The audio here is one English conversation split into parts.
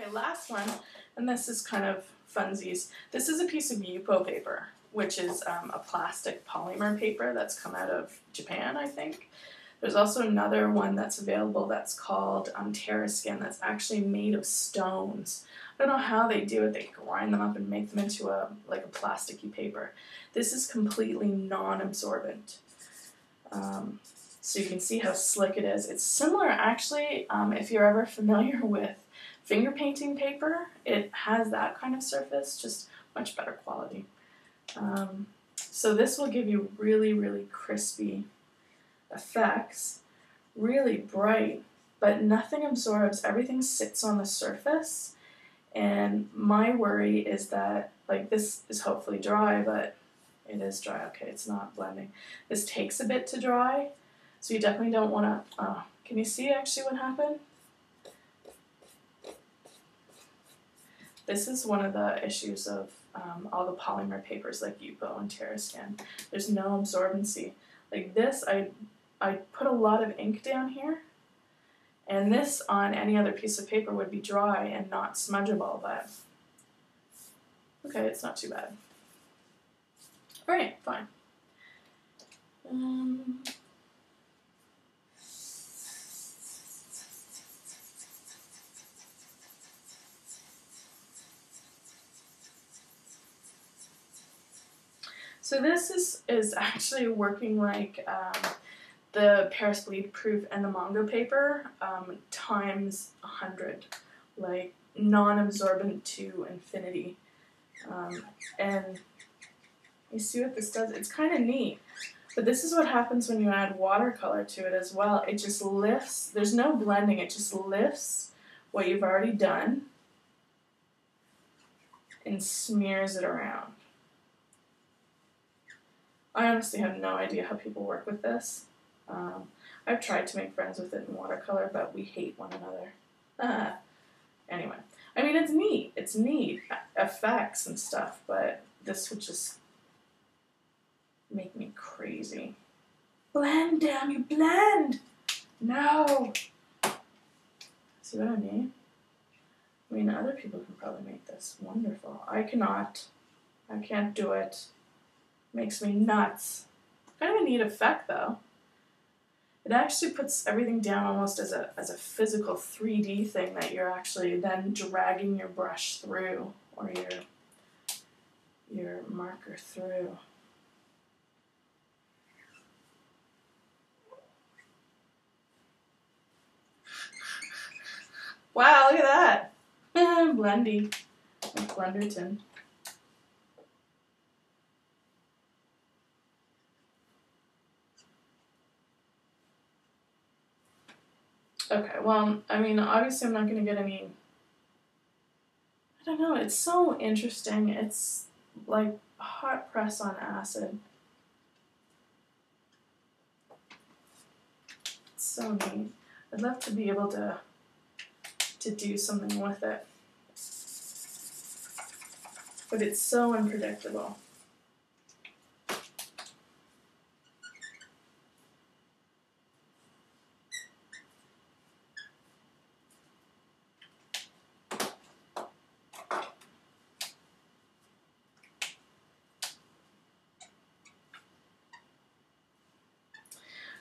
Okay, last one, and this is kind of funsies. This is a piece of Yupo paper, which is a plastic polymer paper that's come out of Japan, I think. There's also another one that's available that's called Terraskin that's actually made of stones. I don't know how they do it. They grind them up and make them into a plasticky paper. This is completely non-absorbent. So you can see how slick it is. It's similar actually, if you're ever familiar with finger painting paper, it has that kind of surface, just much better quality. So this will give you really, really crispy effects, really bright, but nothing absorbs, everything sits on the surface. And my worry is that, like, this is hopefully dry, but it is dry. Okay, it's not blending. This takes a bit to dry, so you definitely don't want to, can you see actually what happened? This is one of the issues of all the polymer papers like Yupo and Terraskin. There's no absorbency. Like this, I put a lot of ink down here, and this on any other piece of paper would be dry and not smudgeable, but okay, it's not too bad. Alright, fine. So this is actually working like the Paris bleed proof and the Mongo paper times 100, like non-absorbent to infinity. And you see what this does? It's kind of neat. But this is what happens when you add watercolor to it as well. It just lifts, there's no blending, it just lifts what you've already done and smears it around. I honestly have no idea how people work with this. I've tried to make friends with it in watercolor, but we hate one another. Anyway, I mean, it's neat. It's neat. Effects and stuff, but this would just make me crazy. Blend, damn you, blend! No! See what I mean? I mean, other people can probably make this wonderful. I cannot. I can't do it. Makes me nuts. Kind of a neat effect though. It actually puts everything down almost as a physical 3D thing that you're actually then dragging your brush through, or your marker through. Wow, look at that. Blendy. Like Blenderton. Okay, well, I mean, obviously I'm not going to get any, I don't know, it's so interesting. It's like hot press on acid. It's so neat. I'd love to be able to do something with it. But it's so unpredictable.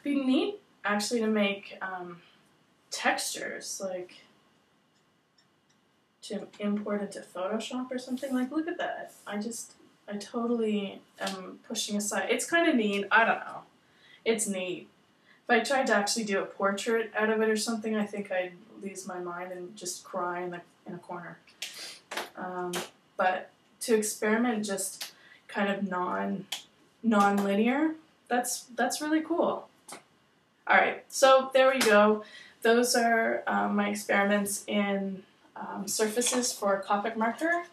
It'd be neat actually to make textures, like to import into Photoshop or something. Like, look at that. I totally am pushing aside. It's kind of neat. I don't know. It's neat. If I tried to actually do a portrait out of it or something, I think I'd lose my mind and just cry in a corner. But to experiment just kind of non-linear, that's really cool. All right, so there we go. Those are my experiments in surfaces for Copic marker.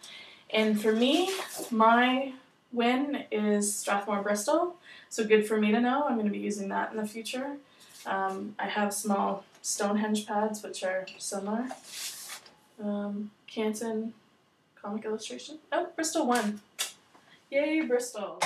And for me, my win is Strathmore Bristol. So good for me to know. I'm going to be using that in the future. I have small Stonehenge pads, which are similar. Canton comic illustration. Oh, Bristol won. Yay, Bristol.